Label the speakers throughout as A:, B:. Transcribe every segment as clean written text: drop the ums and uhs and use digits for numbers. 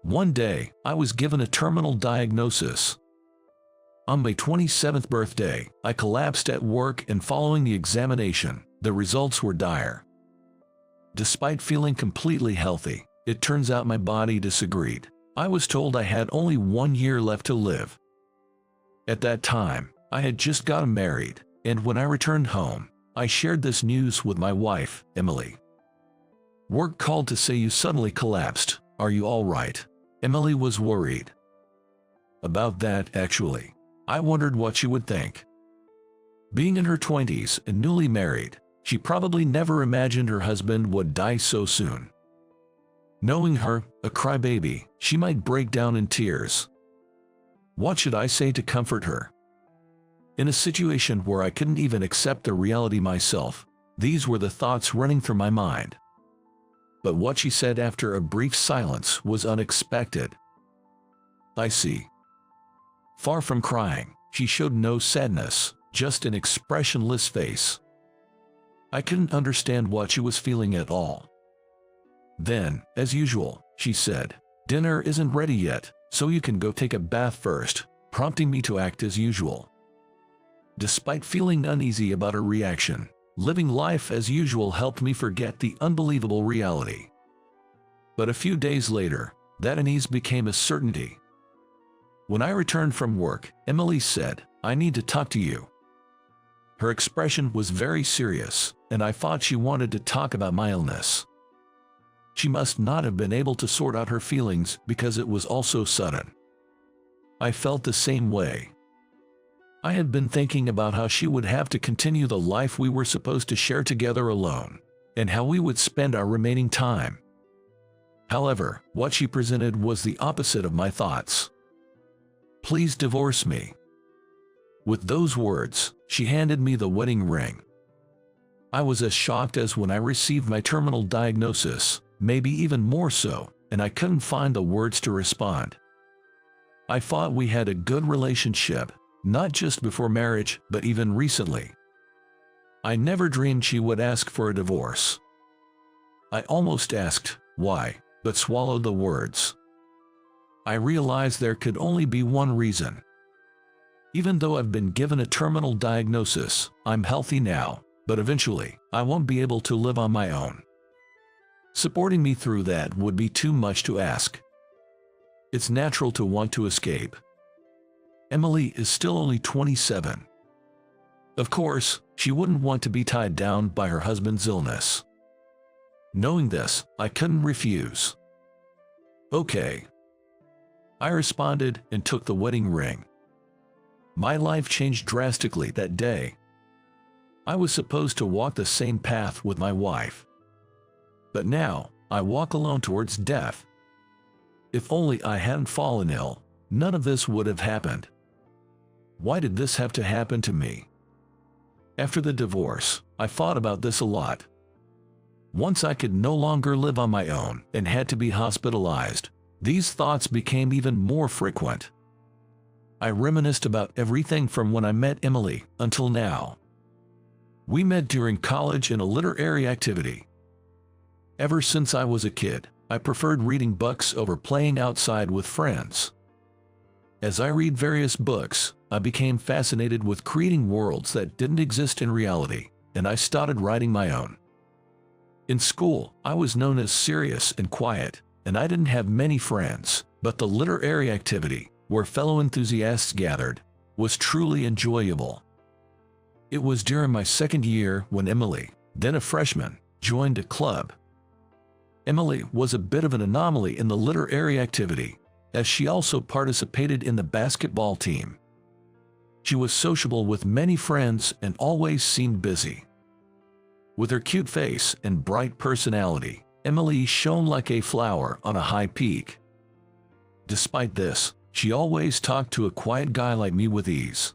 A: One day, I was given a terminal diagnosis. On my 27th birthday, I collapsed at work, and following the examination, the results were dire. Despite feeling completely healthy, it turns out my body disagreed. I was told I had only 1 year left to live. At that time, I had just gotten married, and when I returned home, I shared this news with my wife, Emily. "Work called to say you suddenly collapsed. Are you all right?" Emily was worried. About that, actually. I wondered what she would think. Being in her 20s and newly married, she probably never imagined her husband would die so soon. Knowing her, a crybaby, she might break down in tears. What should I say to comfort her? In a situation where I couldn't even accept the reality myself, these were the thoughts running through my mind. But what she said after a brief silence was unexpected. "I see." Far from crying, she showed no sadness, just an expressionless face. I couldn't understand what she was feeling at all. Then, as usual, she said, "Dinner isn't ready yet, so you can go take a bath first," prompting me to act as usual. Despite feeling uneasy about her reaction, living life as usual helped me forget the unbelievable reality. But a few days later, that unease became a certainty. When I returned from work, Emily said, "I need to talk to you." Her expression was very serious, and I thought she wanted to talk about my illness. She must not have been able to sort out her feelings because it was all so sudden. I felt the same way. I had been thinking about how she would have to continue the life we were supposed to share together alone, and how we would spend our remaining time. However, what she presented was the opposite of my thoughts. "Please divorce me." With those words, she handed me the wedding ring. I was as shocked as when I received my terminal diagnosis, maybe even more so, and I couldn't find the words to respond. I thought we had a good relationship, not just before marriage, but even recently. I never dreamed she would ask for a divorce. I almost asked, "Why?" but swallowed the words. I realized there could only be one reason. Even though I've been given a terminal diagnosis, I'm healthy now, but eventually, I won't be able to live on my own. Supporting me through that would be too much to ask. It's natural to want to escape. Emily is still only 27. Of course, she wouldn't want to be tied down by her husband's illness. Knowing this, I couldn't refuse. "Okay." I responded and took the wedding ring. My life changed drastically that day. I was supposed to walk the same path with my wife. But now, I walk alone towards death. If only I hadn't fallen ill, none of this would have happened. Why did this have to happen to me? After the divorce, I thought about this a lot. Once I could no longer live on my own and had to be hospitalized, these thoughts became even more frequent. I reminisced about everything from when I met Emily until now. We met during college in a literary activity. Ever since I was a kid, I preferred reading books over playing outside with friends. As I read various books, I became fascinated with creating worlds that didn't exist in reality, and I started writing my own. In school, I was known as serious and quiet, and I didn't have many friends, but the literary activity, where fellow enthusiasts gathered, was truly enjoyable. It was during my second year when Emily, then a freshman, joined a club. Emily was a bit of an anomaly in the literary activity, as she also participated in the basketball team. She was sociable with many friends and always seemed busy. With her cute face and bright personality, Emily shone like a flower on a high peak. Despite this, she always talked to a quiet guy like me with ease.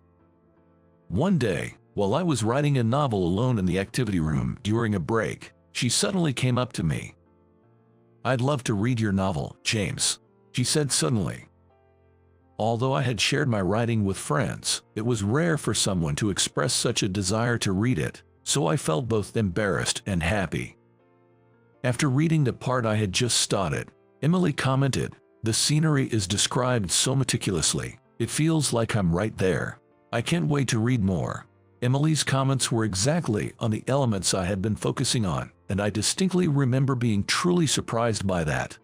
A: One day, while I was writing a novel alone in the activity room during a break, she suddenly came up to me. "I'd love to read your novel, James," she said suddenly. Although I had shared my writing with friends, it was rare for someone to express such a desire to read it, so I felt both embarrassed and happy. After reading the part I had just started, Emily commented, The scenery is described so meticulously, it feels like I'm right there. I can't wait to read more. Emily's comments were exactly on the elements I had been focusing on, and I distinctly remember being truly surprised by that.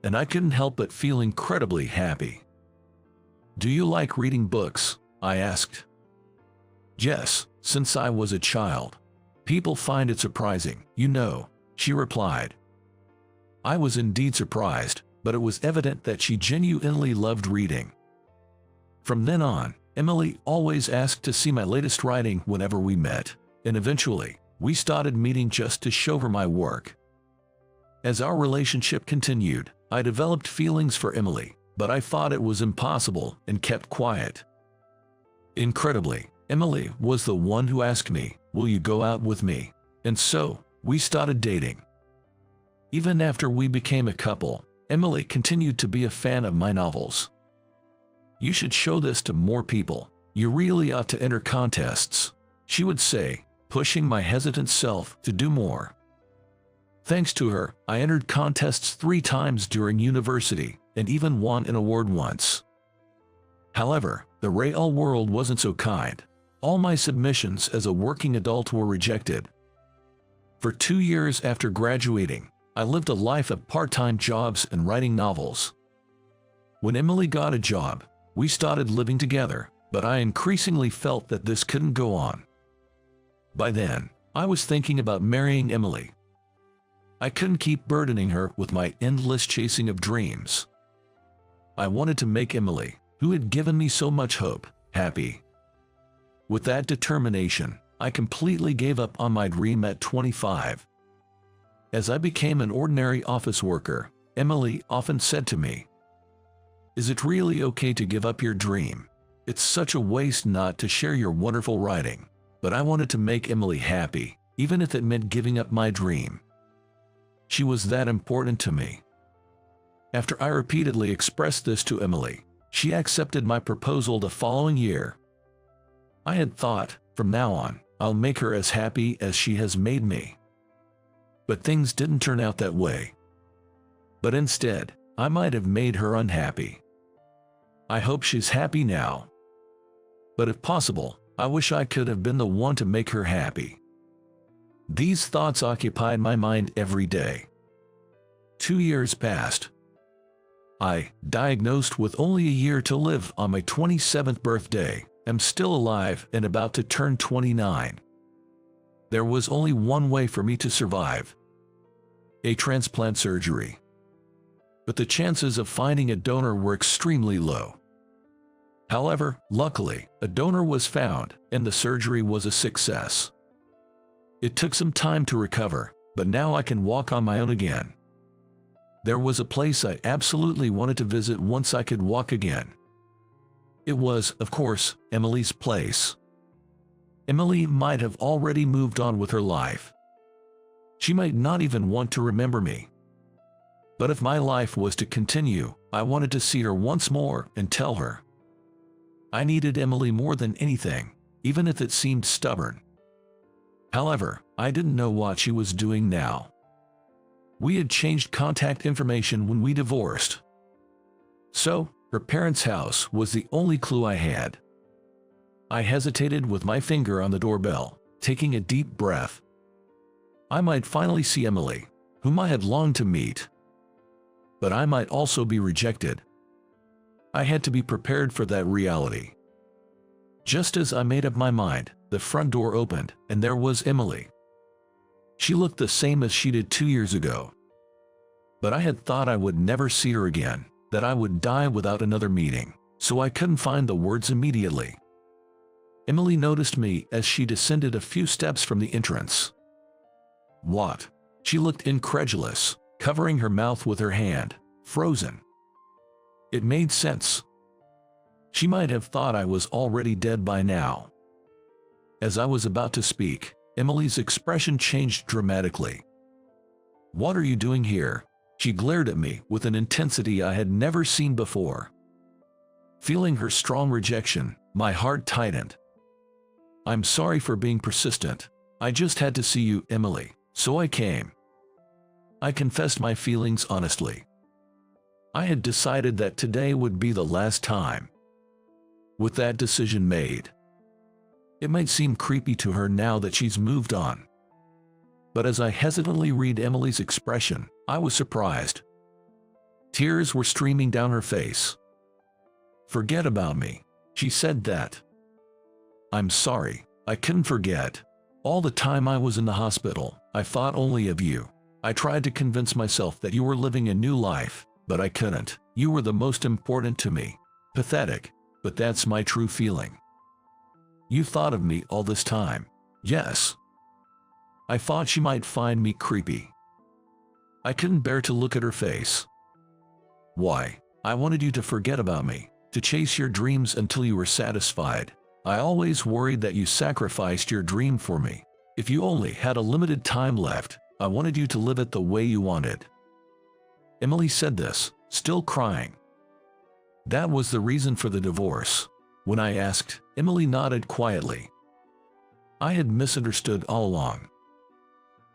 A: And I couldn't help but feel incredibly happy. "Do you like reading books?" I asked. "Yes, since I was a child. People find it surprising, you know," she replied. I was indeed surprised, but it was evident that she genuinely loved reading. From then on, Emily always asked to see my latest writing whenever we met, and eventually, we started meeting just to show her my work. As our relationship continued, I developed feelings for Emily, but I thought it was impossible and kept quiet. Incredibly, Emily was the one who asked me, "Will you go out with me?" And so, we started dating. Even after we became a couple, Emily continued to be a fan of my novels. "You should show this to more people. You really ought to enter contests," she would say, pushing my hesitant self to do more. Thanks to her, I entered contests 3 times during university, and even won an award once. However, the real world wasn't so kind. All my submissions as a working adult were rejected. For 2 years after graduating, I lived a life of part-time jobs and writing novels. When Emily got a job, we started living together, but I increasingly felt that this couldn't go on. By then, I was thinking about marrying Emily. I couldn't keep burdening her with my endless chasing of dreams. I wanted to make Emily, who had given me so much hope, happy. With that determination, I completely gave up on my dream at 25. As I became an ordinary office worker, Emily often said to me, "Is it really okay to give up your dream? It's such a waste not to share your wonderful writing." But I wanted to make Emily happy, even if it meant giving up my dream. She was that important to me. After I repeatedly expressed this to Emily, she accepted my proposal the following year. I had thought, from now on, I'll make her as happy as she has made me. But things didn't turn out that way. But instead, I might have made her unhappy. I hope she's happy now. But if possible, I wish I could have been the one to make her happy. These thoughts occupied my mind every day. 2 years passed. I, diagnosed with only a year to live on my 27th birthday, am still alive and about to turn 29. There was only one way for me to survive: a transplant surgery. But the chances of finding a donor were extremely low. However, luckily, a donor was found, and the surgery was a success. It took some time to recover, but now I can walk on my own again. There was a place I absolutely wanted to visit once I could walk again. It was, of course, Emily's place. Emily might have already moved on with her life. She might not even want to remember me. But if my life was to continue, I wanted to see her once more and tell her. I needed Emily more than anything, even if it seemed stubborn. However, I didn't know what she was doing now. We had changed contact information when we divorced. So, her parents' house was the only clue I had. I hesitated with my finger on the doorbell, taking a deep breath. I might finally see Emily, whom I had longed to meet. But I might also be rejected. I had to be prepared for that reality. Just as I made up my mind, the front door opened, and there was Emily. She looked the same as she did 2 years ago. But I had thought I would never see her again, that I would die without another meeting, so I couldn't find the words immediately. Emily noticed me as she descended a few steps from the entrance. "What?" She looked incredulous, covering her mouth with her hand, frozen. It made sense. She might have thought I was already dead by now. As I was about to speak, Emily's expression changed dramatically. "What are you doing here?" She glared at me with an intensity I had never seen before. Feeling her strong rejection, my heart tightened. "I'm sorry for being persistent. I just had to see you, Emily, so I came." I confessed my feelings honestly. I had decided that today would be the last time. With that decision made, it might seem creepy to her now that she's moved on. But as I hesitantly read Emily's expression, I was surprised. Tears were streaming down her face. "Forget about me," she said that. "I'm sorry, I couldn't forget. All the time I was in the hospital, I thought only of you. I tried to convince myself that you were living a new life, but I couldn't. You were the most important to me." Pathetic, but that's my true feeling. "You thought of me all this time." "Yes. I thought she might find me creepy." I couldn't bear to look at her face. "Why? I wanted you to forget about me, to chase your dreams until you were satisfied. I always worried that you sacrificed your dream for me. If you only had a limited time left, I wanted you to live it the way you wanted." Emily said this, still crying. "That was the reason for the divorce." When I asked, Emily nodded quietly. I had misunderstood all along.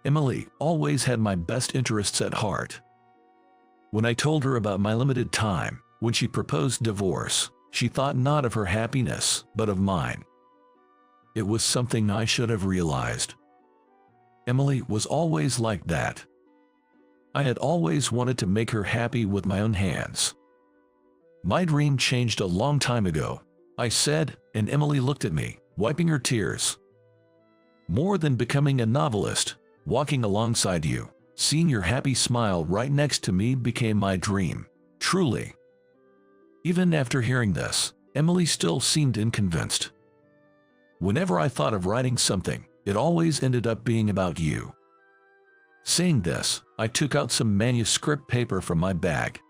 A: Emily always had my best interests at heart. When I told her about my limited time, when she proposed divorce, she thought not of her happiness, but of mine. It was something I should have realized. Emily was always like that. I had always wanted to make her happy with my own hands. "My dream changed a long time ago," I said, and Emily looked at me, wiping her tears. "More than becoming a novelist, walking alongside you, seeing your happy smile right next to me became my dream, truly." Even after hearing this, Emily still seemed unconvinced. "Whenever I thought of writing something, it always ended up being about you." Saying this, I took out some manuscript paper from my bag.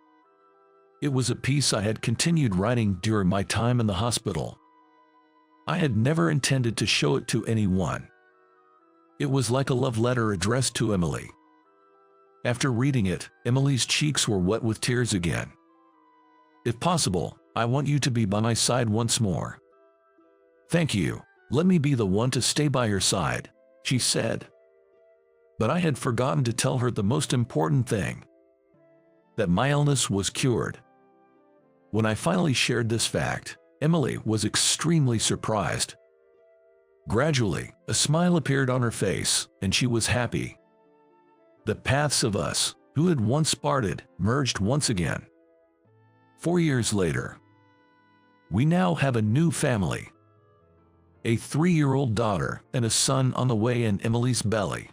A: It was a piece I had continued writing during my time in the hospital. I had never intended to show it to anyone. It was like a love letter addressed to Emily. After reading it, Emily's cheeks were wet with tears again. "If possible, I want you to be by my side once more." "Thank you. Let me be the one to stay by your side," she said. But I had forgotten to tell her the most important thing: that my illness was cured. When I finally shared this fact, Emily was extremely surprised. Gradually, a smile appeared on her face, and she was happy. The paths of us, who had once parted, merged once again. 4 years later, we now have a new family. A 3-year-old daughter and a son on the way in Emily's belly.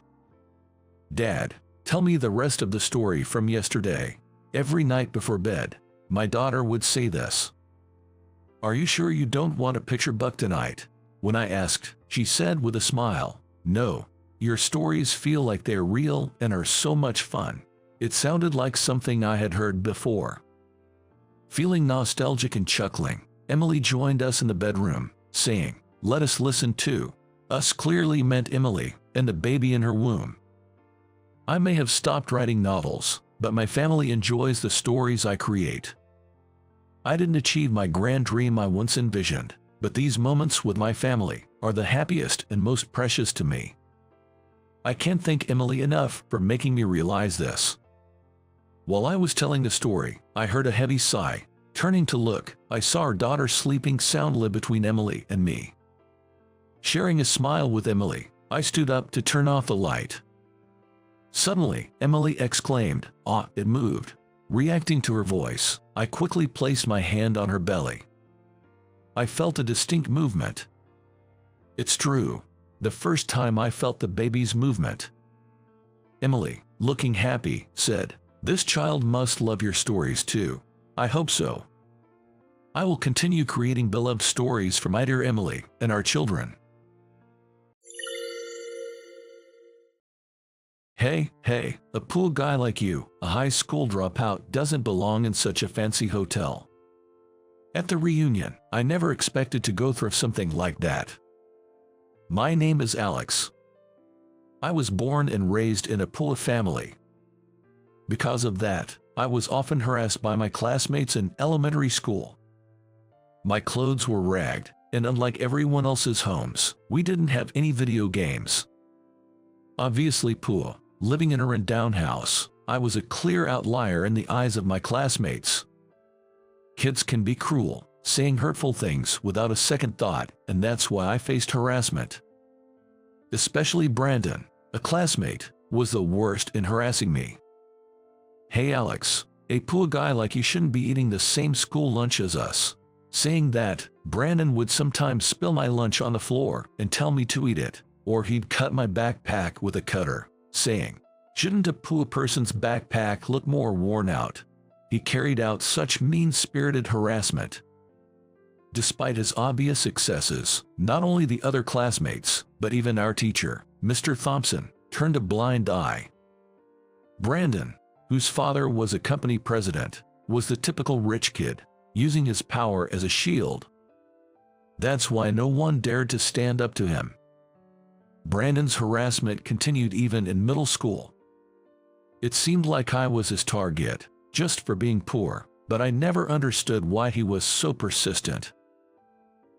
A: "Dad, tell me the rest of the story from yesterday." Every night before bed, my daughter would say this. "Are you sure you don't want a picture book tonight?" When I asked, she said with a smile, "No, your stories feel like they're real and are so much fun." It sounded like something I had heard before. Feeling nostalgic and chuckling, Emily joined us in the bedroom, saying, "Let us listen too." Us clearly meant Emily and the baby in her womb. I may have stopped writing novels, but my family enjoys the stories I create. I didn't achieve my grand dream I once envisioned, but these moments with my family are the happiest and most precious to me. I can't thank Emily enough for making me realize this. While I was telling the story, I heard a heavy sigh. Turning to look, I saw our daughter sleeping soundly between Emily and me. Sharing a smile with Emily, I stood up to turn off the light. Suddenly, Emily exclaimed, "Ah!" It moved. Reacting to her voice, I quickly placed my hand on her belly. I felt a distinct movement. It's true. The first time I felt the baby's movement. Emily, looking happy, said, "This child must love your stories too." I hope so. I will continue creating beloved stories for my dear Emily and our children. Hey, a poor guy like you, a high school dropout, doesn't belong in such a fancy hotel. At the reunion, I never expected to go through something like that. My name is Alex. I was born and raised in a poor family. Because of that, I was often harassed by my classmates in elementary school. My clothes were ragged, and unlike everyone else's homes, we didn't have any video games. Obviously poor, living in a run-down house, I was a clear outlier in the eyes of my classmates. Kids can be cruel, saying hurtful things without a second thought, and that's why I faced harassment. Especially Brandon, a classmate, was the worst in harassing me. "Hey Alex, a poor guy like you shouldn't be eating the same school lunch as us." Saying that, Brandon would sometimes spill my lunch on the floor and tell me to eat it, or he'd cut my backpack with a cutter, saying, "Shouldn't a poor person's backpack look more worn out?" He carried out such mean-spirited harassment. Despite his obvious successes, not only the other classmates, but even our teacher, Mr. Thompson, turned a blind eye. Brandon, whose father was a company president, was the typical rich kid, using his power as a shield. That's why no one dared to stand up to him. Brandon's harassment continued even in middle school. It seemed like I was his target, just for being poor, but I never understood why he was so persistent.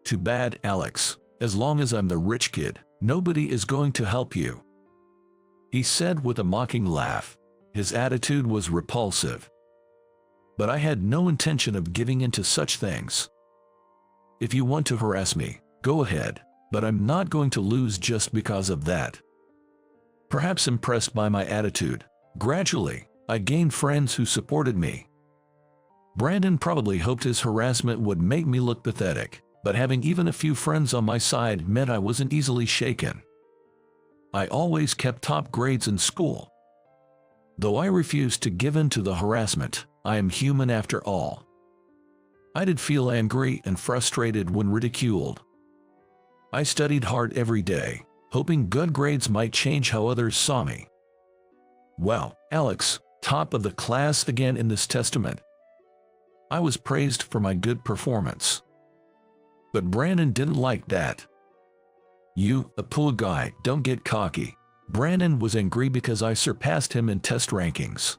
A: "Too bad, Alex. As long as I'm the rich kid, nobody is going to help you," he said with a mocking laugh. His attitude was repulsive. But I had no intention of giving in to such things. "If you want to harass me, go ahead, but I'm not going to lose just because of that." Perhaps impressed by my attitude, gradually, I gained friends who supported me. Brandon probably hoped his harassment would make me look pathetic, but having even a few friends on my side meant I wasn't easily shaken. I always kept top grades in school. Though I refused to give in to the harassment, I am human after all. I did feel angry and frustrated when ridiculed. I studied hard every day, hoping good grades might change how others saw me. Well, Alex, top of the class again in this testament. I was praised for my good performance. But Brandon didn't like that. "You, a poor guy, don't get cocky." Brandon was angry because I surpassed him in test rankings.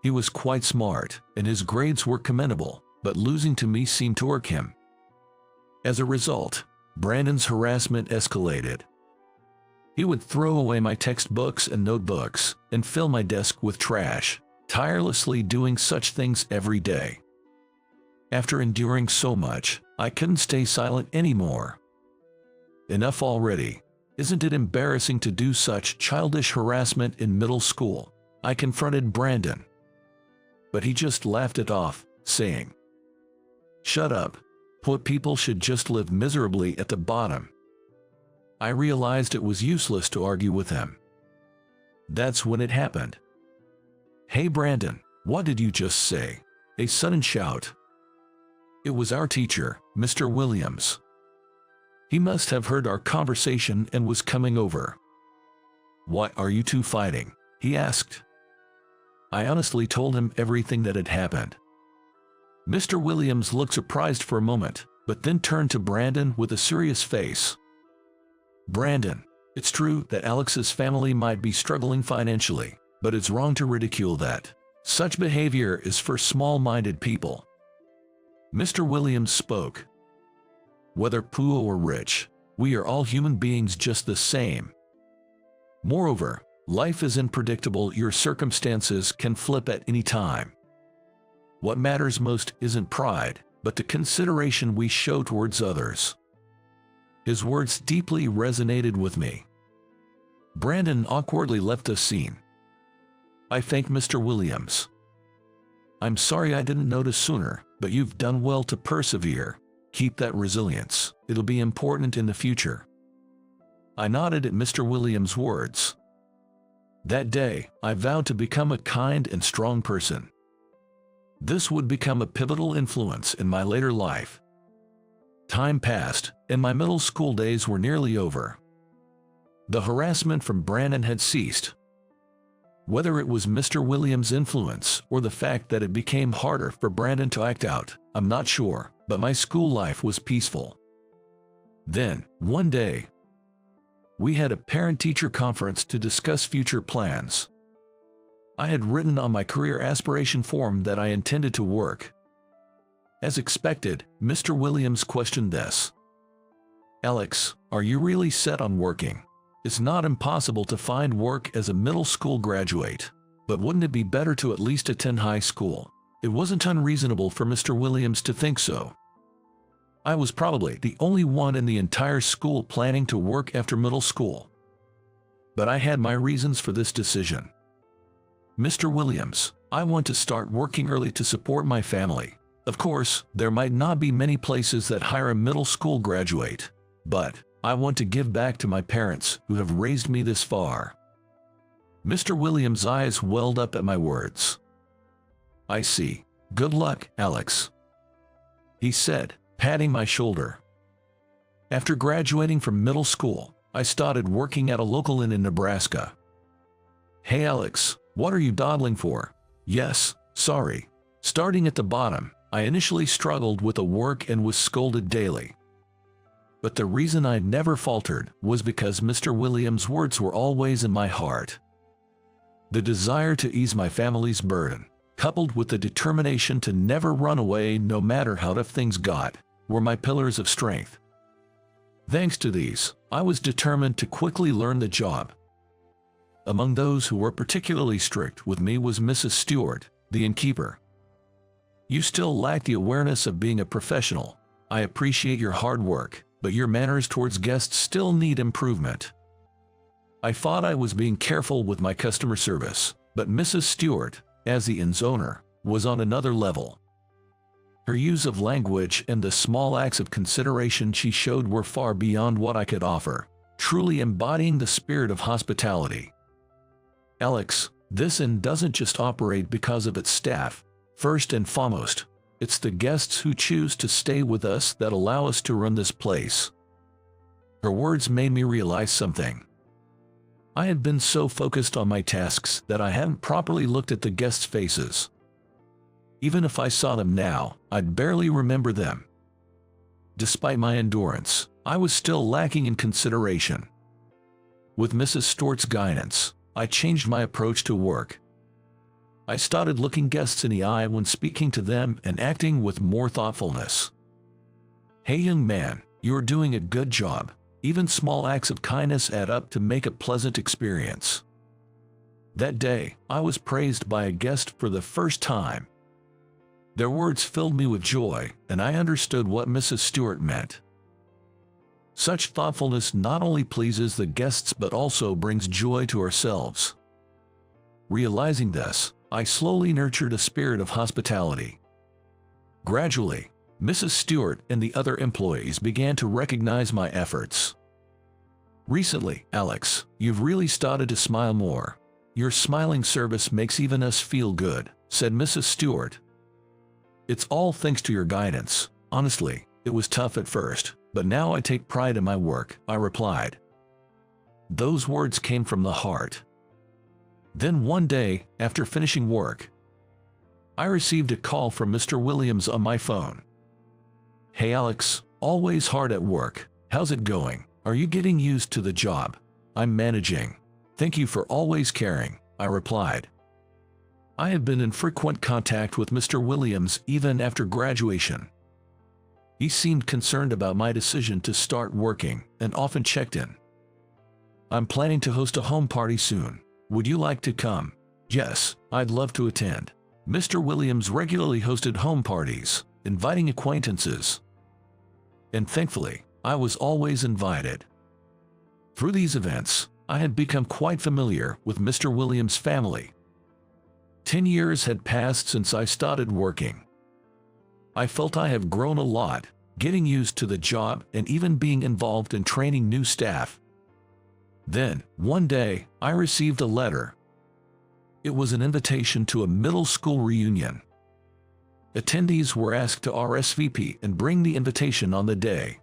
A: He was quite smart, and his grades were commendable, but losing to me seemed to irk him. As a result, Brandon's harassment escalated. He would throw away my textbooks and notebooks, and fill my desk with trash, tirelessly doing such things every day. After enduring so much, I couldn't stay silent anymore. "Enough already. Isn't it embarrassing to do such childish harassment in middle school?" I confronted Brandon. But he just laughed it off, saying, "Shut up. Poor people should just live miserably at the bottom." I realized it was useless to argue with him. That's when it happened. "Hey Brandon, what did you just say?" A sudden shout. It was our teacher, Mr. Williams. He must have heard our conversation and was coming over. "Why are you two fighting?" he asked. I honestly told him everything that had happened. Mr. Williams looked surprised for a moment, but then turned to Brandon with a serious face. "Brandon, it's true that Alex's family might be struggling financially, but it's wrong to ridicule that. Such behavior is for small-minded people." Mr. Williams spoke. "Whether poor or rich, we are all human beings just the same. Moreover, life is unpredictable. Your circumstances can flip at any time. What matters most isn't pride, but the consideration we show towards others." His words deeply resonated with me. Brandon awkwardly left the scene. I thanked Mr. Williams. "I'm sorry I didn't notice sooner, but you've done well to persevere. Keep that resilience. It'll be important in the future." I nodded at Mr. Williams' words. That day, I vowed to become a kind and strong person. This would become a pivotal influence in my later life. Time passed, and my middle school days were nearly over. The harassment from Brandon had ceased. Whether it was Mr. Williams' influence or the fact that it became harder for Brandon to act out, I'm not sure, but my school life was peaceful. Then, one day, we had a parent-teacher conference to discuss future plans. I had written on my career aspiration form that I intended to work. As expected, Mr. Williams questioned this. "Alex, are you really set on working? It's not impossible to find work as a middle school graduate." But wouldn't it be better to at least attend high school? It wasn't unreasonable for Mr. Williams to think so. I was probably the only one in the entire school planning to work after middle school. But I had my reasons for this decision. Mr. Williams, I want to start working early to support my family. Of course, there might not be many places that hire a middle school graduate, but I want to give back to my parents who have raised me this far. Mr. Williams' eyes welled up at my words. I see. Good luck, Alex, he said, patting my shoulder. After graduating from middle school, I started working at a local inn in Nebraska. Hey Alex, what are you dawdling for? Yes, sorry. Starting at the bottom, I initially struggled with the work and was scolded daily. But the reason I never faltered was because Mr. Williams' words were always in my heart. The desire to ease my family's burden, coupled with the determination to never run away no matter how tough things got, were my pillars of strength. Thanks to these, I was determined to quickly learn the job. Among those who were particularly strict with me was Mrs. Stewart, the innkeeper. You still lack the awareness of being a professional. I appreciate your hard work, but your manners towards guests still need improvement. I thought I was being careful with my customer service, but Mrs. Stewart, as the inn's owner, was on another level. Her use of language and the small acts of consideration she showed were far beyond what I could offer, truly embodying the spirit of hospitality. Alex, this inn doesn't just operate because of its staff. First and foremost, it's the guests who choose to stay with us that allow us to run this place. Her words made me realize something. I had been so focused on my tasks that I hadn't properly looked at the guests' faces. Even if I saw them now, I'd barely remember them. Despite my endurance, I was still lacking in consideration. With Mrs. Stewart's guidance, I changed my approach to work. I started looking guests in the eye when speaking to them and acting with more thoughtfulness. Hey young man, you're doing a good job. Even small acts of kindness add up to make a pleasant experience. That day, I was praised by a guest for the first time. Their words filled me with joy, and I understood what Mrs. Stewart meant. Such thoughtfulness not only pleases the guests but also brings joy to ourselves. Realizing this, I slowly nurtured a spirit of hospitality. Gradually, Mrs. Stewart and the other employees began to recognize my efforts. Recently, Alex, you've really started to smile more. Your smiling service makes even us feel good, said Mrs. Stewart. It's all thanks to your guidance. Honestly, it was tough at first, but now I take pride in my work, I replied. Those words came from the heart. Then one day, after finishing work, I received a call from Mr. Williams on my phone. Hey Alex, always hard at work. How's it going? Are you getting used to the job? I'm managing. Thank you for always caring, I replied. I had been in frequent contact with Mr. Williams even after graduation. He seemed concerned about my decision to start working and often checked in. I'm planning to host a home party soon. Would you like to come? Yes, I'd love to attend. Mr. Williams regularly hosted home parties, inviting acquaintances. And thankfully, I was always invited. Through these events, I had become quite familiar with Mr. Williams' family. 10 years had passed since I started working. I felt I have grown a lot, getting used to the job and even being involved in training new staff. Then, one day, I received a letter. It was an invitation to a middle school reunion. Attendees were asked to RSVP and bring the invitation on the day.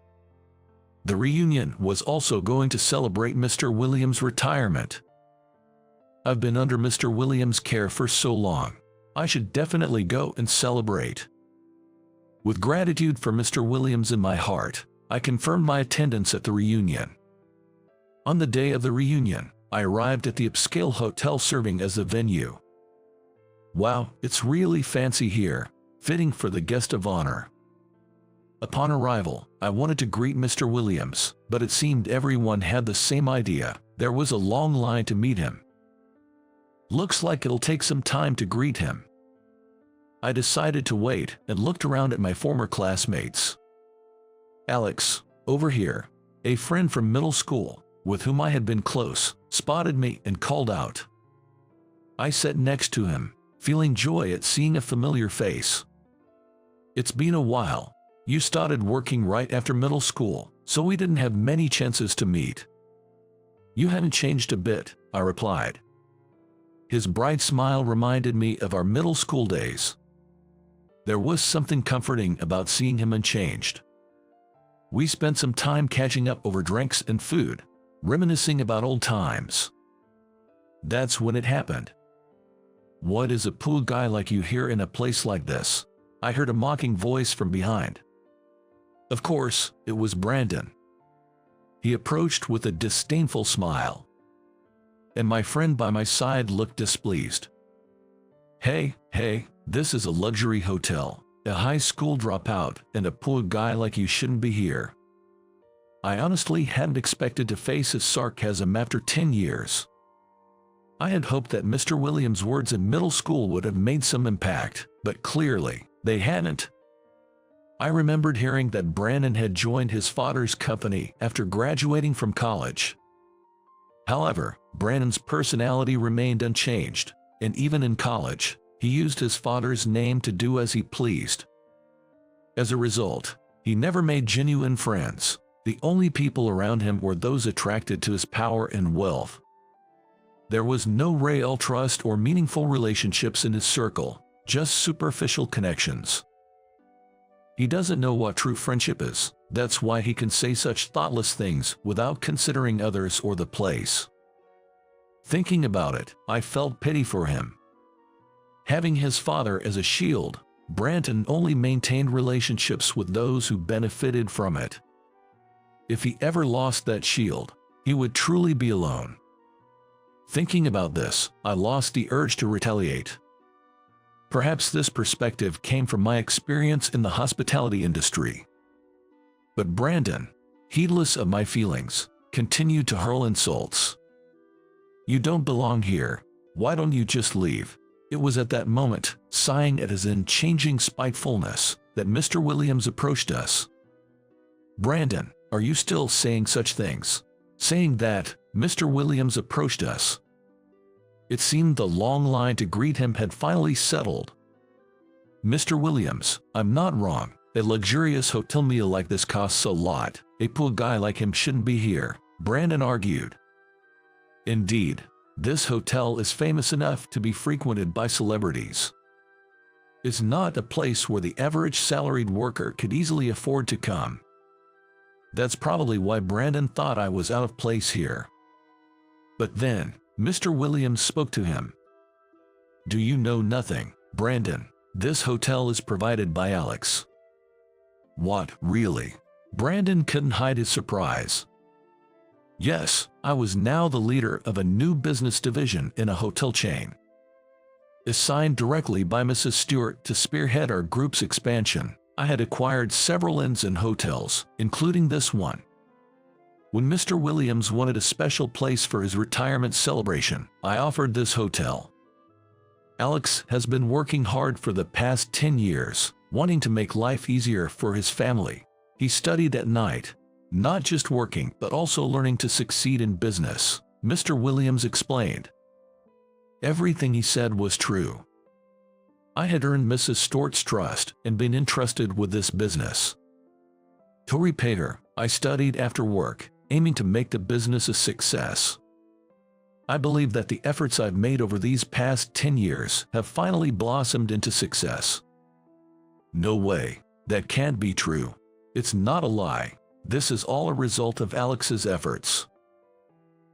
A: The reunion was also going to celebrate Mr. Williams' retirement. I've been under Mr. Williams' care for so long. I should definitely go and celebrate. With gratitude for Mr. Williams in my heart, I confirmed my attendance at the reunion. On the day of the reunion, I arrived at the upscale hotel serving as the venue. Wow, it's really fancy here, fitting for the guest of honor. Upon arrival, I wanted to greet Mr. Williams, but it seemed everyone had the same idea. There was a long line to meet him. Looks like it'll take some time to greet him. I decided to wait and looked around at my former classmates. Alex, over here, a friend from middle school, with whom I had been close, spotted me and called out. I sat next to him, feeling joy at seeing a familiar face. It's been a while. You started working right after middle school, so we didn't have many chances to meet. You haven't changed a bit, I replied. His bright smile reminded me of our middle school days. There was something comforting about seeing him unchanged. We spent some time catching up over drinks and food, reminiscing about old times. That's when it happened. What is a poor guy like you here in a place like this? I heard a mocking voice from behind. Of course, it was Brandon. He approached with a disdainful smile. And my friend by my side looked displeased. Hey, this is a luxury hotel. A high school dropout and a poor guy like you shouldn't be here. I honestly hadn't expected to face his sarcasm after 10 years. I had hoped that Mr. Williams' words in middle school would have made some impact, but clearly, they hadn't. I remembered hearing that Brandon had joined his father's company after graduating from college. However, Brandon's personality remained unchanged, and even in college, he used his father's name to do as he pleased. As a result, he never made genuine friends. The only people around him were those attracted to his power and wealth. There was no real trust or meaningful relationships in his circle, just superficial connections. He doesn't know what true friendship is. That's why he can say such thoughtless things without considering others or the place. Thinking about it, I felt pity for him. Having his father as a shield, Brandon only maintained relationships with those who benefited from it. If he ever lost that shield, he would truly be alone. Thinking about this, I lost the urge to retaliate. Perhaps this perspective came from my experience in the hospitality industry. But Brandon, heedless of my feelings, continued to hurl insults. You don't belong here. Why don't you just leave? It was at that moment, sighing at his unchanging spitefulness, that Mr. Williams approached us. Brandon, are you still saying such things? Saying that, Mr. Williams approached us. It seemed the long line to greet him had finally settled. Mr. Williams, I'm not wrong. A luxurious hotel meal like this costs a lot. A poor guy like him shouldn't be here, Brandon argued. Indeed, this hotel is famous enough to be frequented by celebrities. It's not a place where the average salaried worker could easily afford to come. That's probably why Brandon thought I was out of place here. But then, Mr. Williams spoke to him. Do you know nothing, Brandon? This hotel is provided by Alex. What, really? Brandon couldn't hide his surprise. Yes, I was now the leader of a new business division in a hotel chain. Assigned directly by Mrs. Stewart to spearhead our group's expansion, I had acquired several inns and hotels, including this one. When Mr. Williams wanted a special place for his retirement celebration, I offered this hotel. Alex has been working hard for the past 10 years, wanting to make life easier for his family. He studied at night, not just working but also learning to succeed in business, Mr. Williams explained. Everything he said was true. I had earned Mrs. Stewart's trust and been entrusted with this business. To repay her, I studied after work, aiming to make the business a success. I believe that the efforts I've made over these past 10 years have finally blossomed into success. No way, that can't be true. It's not a lie. This is all a result of Alex's efforts.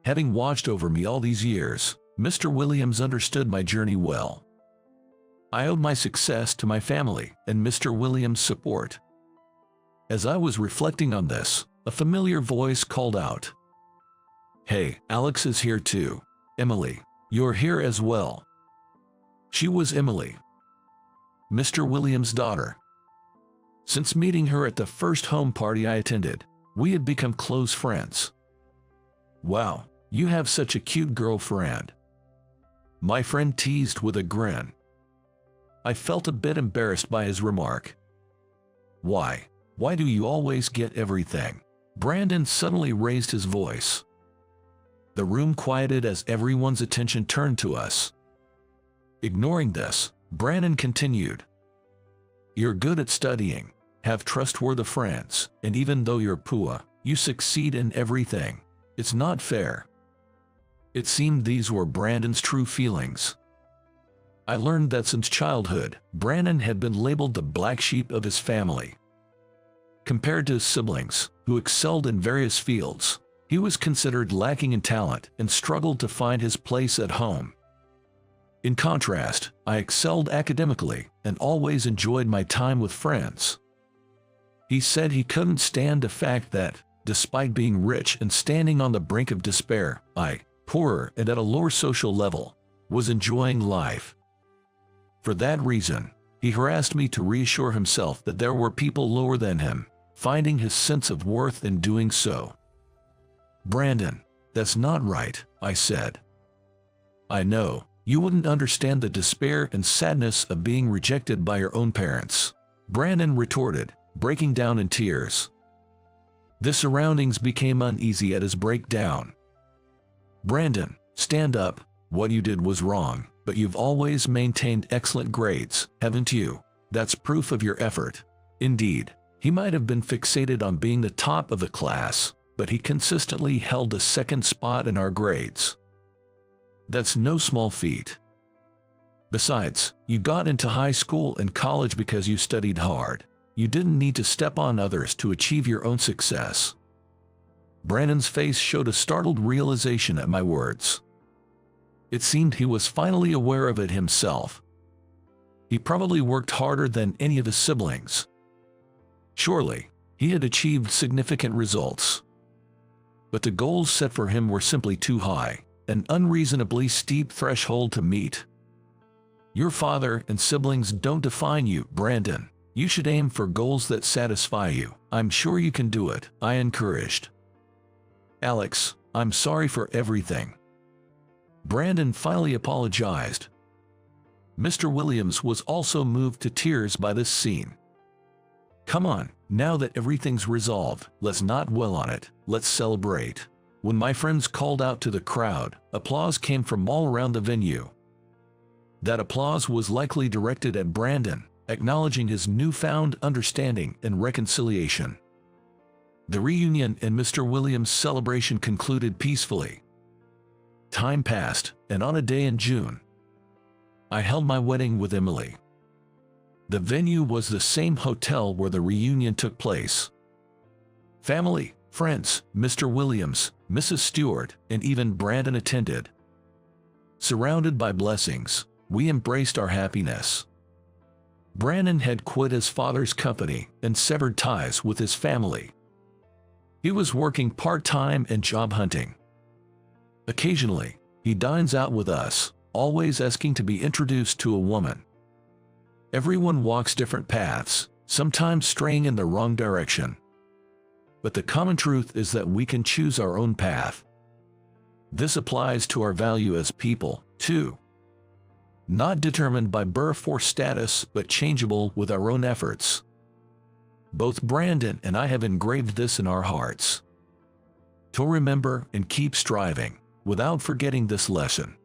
A: Having watched over me all these years, Mr. Williams understood my journey well. I owed my success to my family and Mr. Williams' support. As I was reflecting on this, a familiar voice called out. Hey, Alex is here too. Emily, you're here as well. She was Emily, Mr. Williams' daughter. Since meeting her at the first home party I attended, we had become close friends. Wow, you have such a cute girlfriend. my friend teased with a grin. I felt a bit embarrassed by his remark. Why? Why do you always get everything? Brandon suddenly raised his voice. The room quieted as everyone's attention turned to us. Ignoring this, Brandon continued. You're good at studying, have trustworthy friends, and even though you're poor, you succeed in everything. It's not fair. It seemed these were Brandon's true feelings. I learned that since childhood, Brandon had been labeled the black sheep of his family. Compared to his siblings, who excelled in various fields, he was considered lacking in talent and struggled to find his place at home. In contrast, I excelled academically and always enjoyed my time with friends. He said he couldn't stand the fact that, despite being rich and standing on the brink of despair, I, poorer and at a lower social level, was enjoying life. For that reason, he harassed me to reassure himself that there were people lower than him, finding his sense of worth in doing so. Brandon, that's not right, I said. I know, you wouldn't understand the despair and sadness of being rejected by your own parents, Brandon retorted, breaking down in tears. The surroundings became uneasy at his breakdown. Brandon, stand up, what you did was wrong, but you've always maintained excellent grades, haven't you? That's proof of your effort. Indeed, he might have been fixated on being the top of the class, but he consistently held the second spot in our grades. That's no small feat. Besides, you got into high school and college because you studied hard. You didn't need to step on others to achieve your own success. Brandon's face showed a startled realization at my words. It seemed he was finally aware of it himself. He probably worked harder than any of his siblings. Surely, he had achieved significant results. But the goals set for him were simply too high, an unreasonably steep threshold to meet. Your father and siblings don't define you, Brandon. You should aim for goals that satisfy you. I'm sure you can do it, I encouraged. Alex, I'm sorry for everything. Brandon finally apologized. Mr. Williams was also moved to tears by this scene. Come on, now that everything's resolved, let's not dwell on it, let's celebrate. When my friends called out to the crowd, applause came from all around the venue. That applause was likely directed at Brandon, acknowledging his newfound understanding and reconciliation. The reunion and Mr. Williams' celebration concluded peacefully. Time passed, and on a day in June, I held my wedding with Emily. The venue was the same hotel where the reunion took place. Family, friends, Mr. Williams, Mrs. Stewart, and even Brandon attended. Surrounded by blessings, we embraced our happiness. Brandon had quit his father's company and severed ties with his family. He was working part-time and job hunting. Occasionally, he dines out with us, always asking to be introduced to a woman. Everyone walks different paths, sometimes straying in the wrong direction. But the common truth is that we can choose our own path. This applies to our value as people, too. Not determined by birth or status, but changeable with our own efforts. Both Brandon and I have engraved this in our hearts. To remember and keep striving, without forgetting this lesson.